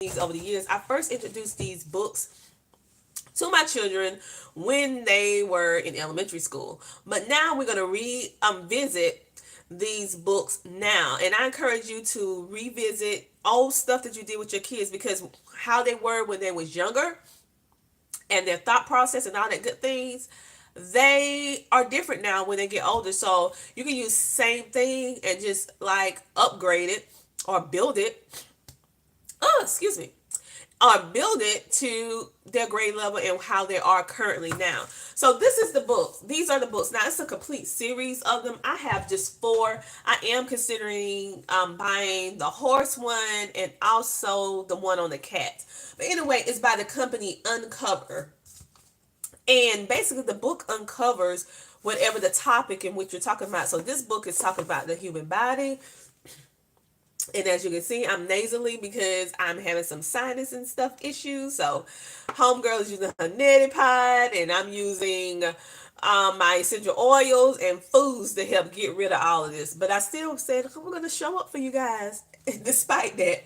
these over the years. I first introduced these books to my children when they were in elementary school. But now we're going to revisit these books now. And I encourage you to revisit old stuff that you did with your kids, because how they were when they was younger and their thought process and all that good things, they are different now when they get older. So you can use same thing and just like upgrade it or build it. Oh, excuse me, or build it to their grade level and how they are currently now. So this is the books. These are the books. Now it's a complete series of them. I have just four. I am considering buying the horse one and also the one on the cat. But anyway, it's by the company Uncover. And basically the book uncovers whatever the topic in which you're talking about. So this book is talking about the human body. And as you can see, I'm nasally because I'm having some sinus and stuff issues. So homegirl is using her neti pot, and I'm using my essential oils and foods to help get rid of all of this. But I still said we're going to show up for you guys despite that.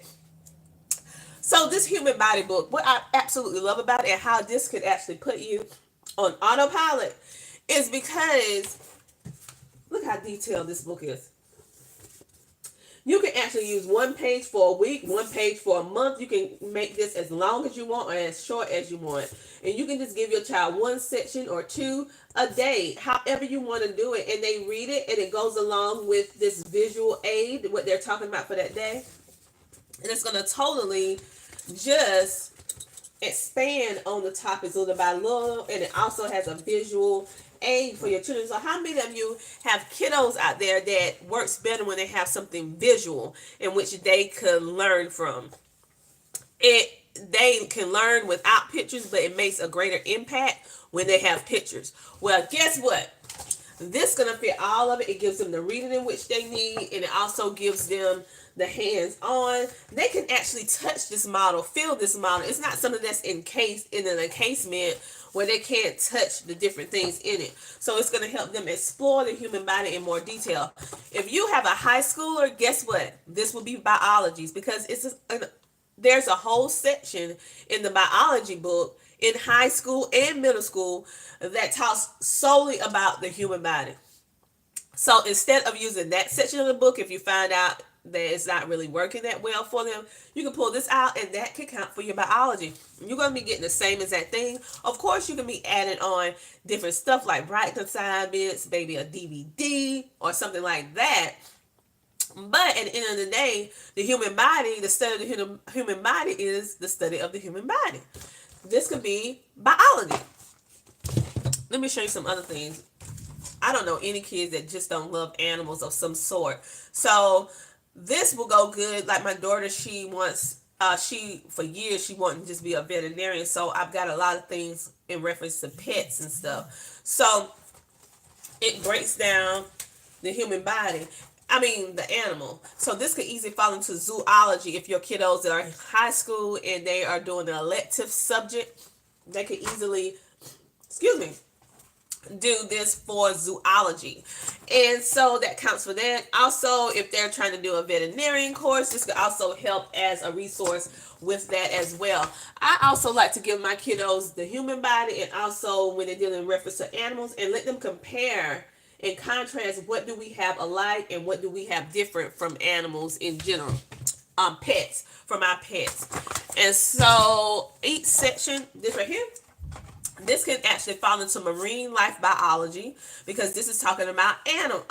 So this human body book, what I absolutely love about it and how this could actually put you on autopilot is because look how detailed this book is. You can actually use one page for a week, one page for a month. You can make this as long as you want or as short as you want. And you can just give your child one section or two a day, however you want to do it. And they read it and it goes along with this visual aid, what they're talking about for that day. And it's going to totally just expand on the topics little by little. And it also has a visual aid for your children. So how many of you have kiddos out there that works better when they have something visual in which they could learn from? They can learn without pictures, but it makes a greater impact when they have pictures. Well, guess what? This is going to fit all of it. It gives them the reading in which they need, and it also gives them the hands-on. They can actually touch this model, feel this model. It's not something that's encased in an encasement where they can't touch the different things in it. So it's going to help them explore the human body in more detail. If you have a high schooler, guess what? This will be biologies, because there's a whole section in the biology book in high school and middle school that talks solely about the human body. So instead of using that section of the book, if you find out that it's not really working that well for them, you can pull this out and that can count for your biology. You're going to be getting the same exact thing. Of course, you can be adding on different stuff like bright assignments, maybe a DVD or something like that. But at the end of the day, the human body, the study of the human body is the study of the human body. This could be biology. Let me show you some other things. I don't know any kids that just don't love animals of some sort. So this will go good. Like my daughter, she wants, for years, she wanted to just be a veterinarian. So I've got a lot of things in reference to pets and stuff. So it breaks down the human body. I mean, the animal. So this could easily fall into zoology if your kiddos that are in high school and they are doing an elective subject. They could easily, excuse me, do this for zoology. And so that counts for that. Also, if they're trying to do a veterinarian course, this could also help as a resource with that as well. I also like to give my kiddos the human body and also when they're dealing in reference to animals and let them compare and contrast what do we have alike and what do we have different from animals in general. Pets, from our pets. And so each section, this right here, this can actually fall into marine life biology because this is talking about animal.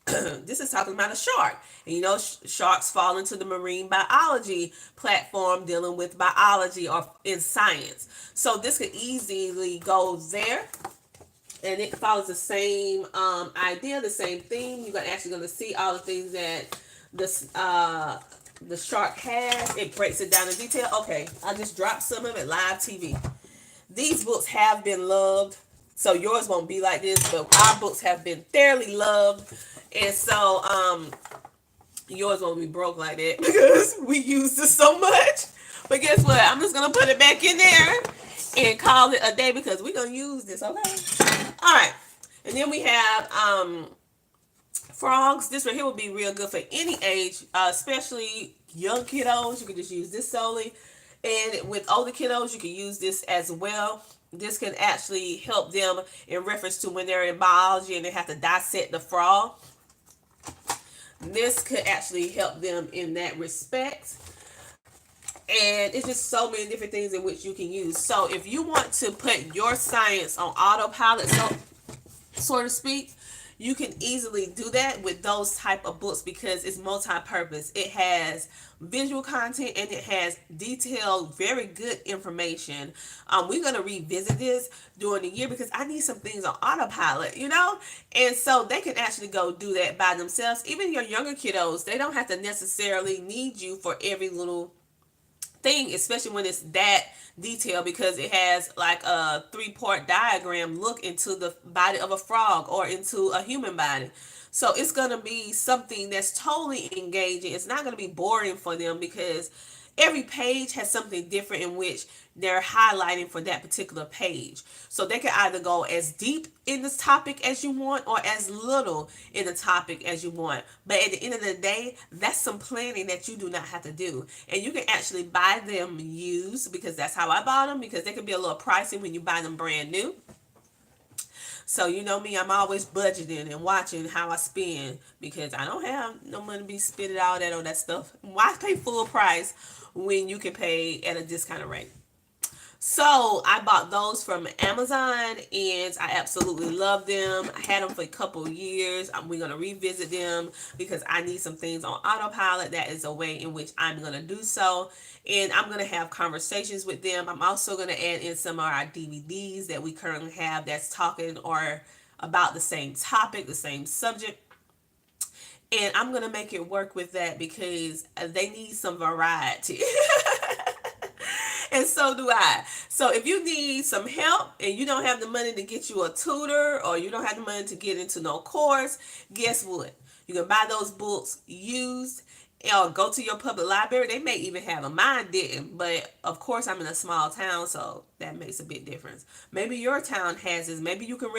This is talking about a shark. And you know, sharks fall into the marine biology platform dealing with biology or in science. So this could easily go there. And it follows the same idea, the same theme. You're actually going to see all the things that the shark has. It breaks it down in detail. Okay, I just dropped some of it live TV. These books have been loved, so yours won't be like this, but our books have been fairly loved, and so yours won't be broke like that because we used it so much. But guess what? I'm just gonna put it back in there and call it a day because we're gonna use this. Okay. All right. And then we have frogs. This right here would be real good for any age, especially young kiddos, you can just use this solely. And with older kiddos, you can use this as well. This can actually help them in reference to when they're in biology and they have to dissect the frog. This could actually help them in that respect. And it's just so many different things in which you can use. So if you want to put your science on autopilot, so to speak, you can easily do that with those type of books because it's multi-purpose. It has visual content and it has detailed, very good information. We're going to revisit this during the year because I need some things on autopilot, and so they can actually go do that by themselves. Even your younger kiddos, they don't have to necessarily need you for every little thing, especially when it's that detailed, because it has like a 3-part diagram look into the body of a frog or into a human body. So it's going to be something that's totally engaging. It's not going to be boring for them because every page has something different in which they're highlighting for that particular page. So they can either go as deep in this topic as you want or as little in the topic as you want. But at the end of the day, that's some planning that you do not have to do. And you can actually buy them used, because that's how I bought them, because they can be a little pricey when you buy them brand new. So you know me, I'm always budgeting and watching how I spend because I don't have no money to be spending all that on that stuff. Why pay full price when you can pay at a discounted rate? So I bought those from Amazon and I absolutely love them. I had them for a couple of years. We're going to revisit them because I need some things on autopilot. That is a way in which I'm going to do so. And I'm going to have conversations with them. I'm also going to add in some of our DVDs that we currently have that's talking or about the same topic, the same subject. And I'm going to make it work with that because they need some variety. And so do I. So if you need some help and you don't have the money to get you a tutor or you don't have the money to get into no course, guess what? You can buy those books used or go to your public library. They may even have them. Mine didn't, but of course I'm in a small town, so that makes a big difference. Maybe your town has this. Maybe you can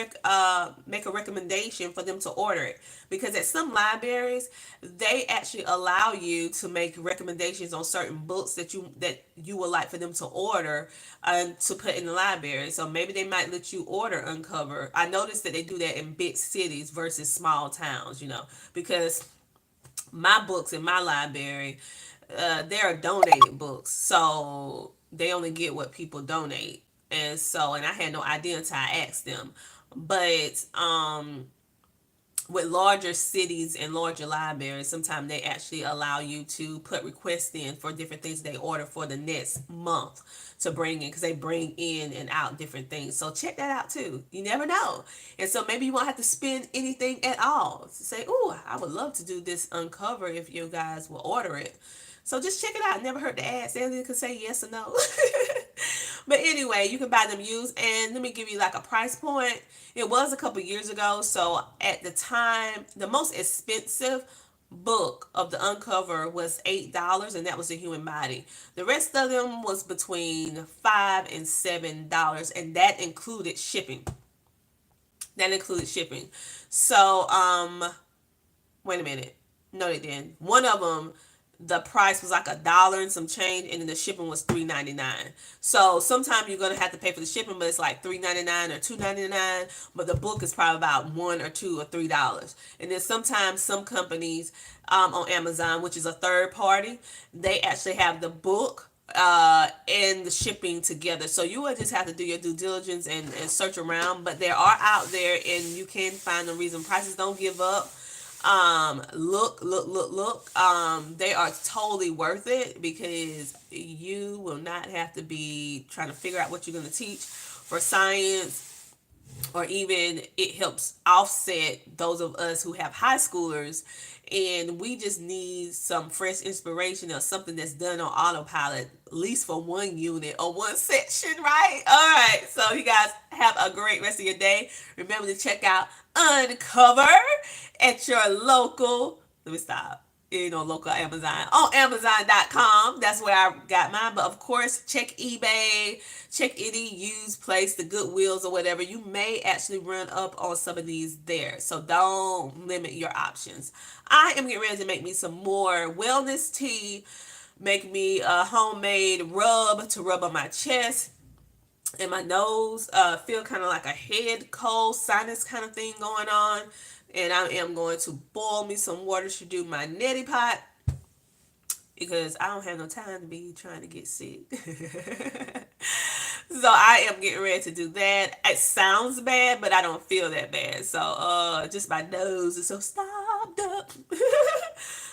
make a recommendation for them to order it, because at some libraries they actually allow you to make recommendations on certain books that you would like for them to order and to put in the library. So maybe they might let you order Uncover. I noticed that they do that in big cities versus small towns, because my books in my library, they're donated books, so they only get what people donate, and I had no idea until I asked them. But with larger cities and larger libraries, sometimes they actually allow you to put requests in for different things they order for the next month to bring in, because they bring in and out different things. So check that out too. You never know. And so maybe you won't have to spend anything at all. Say, oh, I would love to do this Uncover if you guys will order it. So just check it out. Never hurt to ask. They can say yes or no. But anyway, you can buy them used. And let me give you like a price point. It was a couple years ago. So at the time, the most expensive book of the Uncover was $8, and that was the human body. The rest of them was between $5 and $7, and that included shipping. So wait a minute. No, they didn't. One of them, the price was like $1 and some change, and then the shipping was $3.99. So sometimes you're gonna have to pay for the shipping, but it's like $3.99 or $2.99. But the book is probably about $1 or $2 or $3. And then sometimes some companies on Amazon, which is a third party, they actually have the book and the shipping together. So you will just have to do your due diligence and search around. But they are out there, and you can find them reasonable prices. Don't give up. Look. They are totally worth it, because you will not have to be trying to figure out what you're going to teach for science, or even it helps offset those of us who have high schoolers and we just need some fresh inspiration or something that's done on autopilot, at least for one unit or one section, right? All right, so you guys have a great rest of your day. Remember to check out Uncover at your local, let me stop, local Amazon. On Amazon.com, that's where I got mine. But of course, check eBay, check any used place, the Goodwills or whatever. You may actually run up on some of these there. So don't limit your options. I am getting ready to make me some more wellness tea, make me a homemade rub to rub on my chest and my nose. Feel kind of like a head cold sinus kind of thing going on. And I am going to boil me some water to do my neti pot because I don't have no time to be trying to get sick. So I am getting ready to do that. It sounds bad, but I don't feel that bad. So just my nose is so stopped up.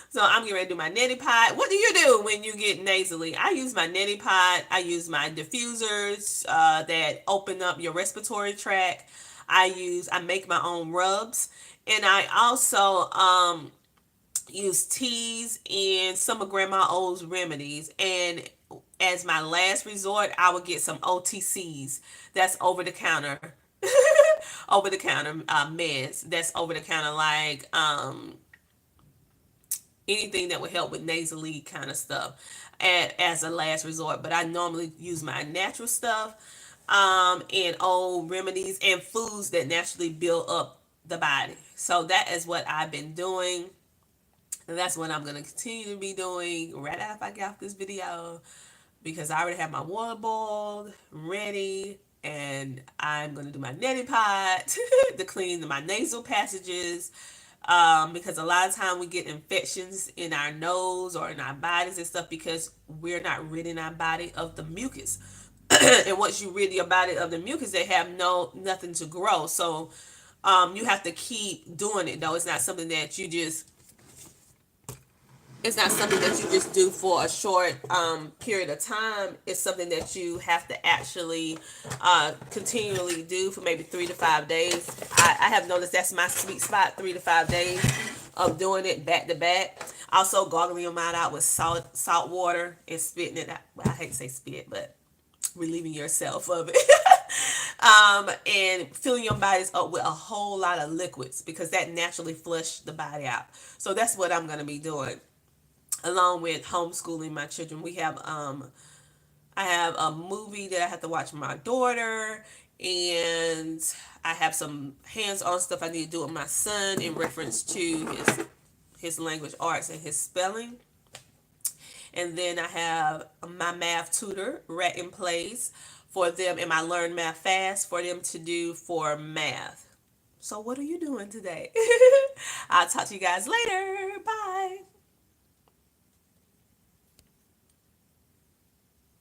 So I'm getting ready to do my neti pot. What do you do when you get nasally? I use my neti pot. I use my diffusers that open up your respiratory tract. I make my own rubs, and I also use teas and some of Grandma O's remedies. And as my last resort, I would get some OTCs. That's over the counter, over the counter meds. That's over the counter, like anything that would help with nasally kind of stuff as a last resort. But I normally use my natural stuff and old remedies and foods that naturally build up the body. So that is what I've been doing. And that's what I'm going to continue to be doing right after I get off this video, because I already have my water boiled, ready, and I'm going to do my neti pot to clean my nasal passages, because a lot of time we get infections in our nose or in our bodies and stuff because we're not ridding our body of the mucus. And once you rid your body of the mucus, they have nothing to grow. So you have to keep doing it, though. It's not something that you just do for a short period of time. It's something that you have to actually continually do for maybe 3 to 5 days. I have noticed that's my sweet spot, 3 to 5 days of doing it back to back. Also, gargling your mind out with salt water and spitting it out. Well, I hate to say spit, but relieving yourself of it. And filling your bodies up with a whole lot of liquids, because that naturally flushes the body out. So that's what I'm going to be doing, along with homeschooling my children. I have a movie that I have to watch with my daughter, and I have some hands-on stuff I need to do with my son in reference to his language arts and his spelling. And then I have my math tutor right in place for them, and my Learn Math Fast for them to do for math. So what are you doing today? I'll talk to you guys later. Bye.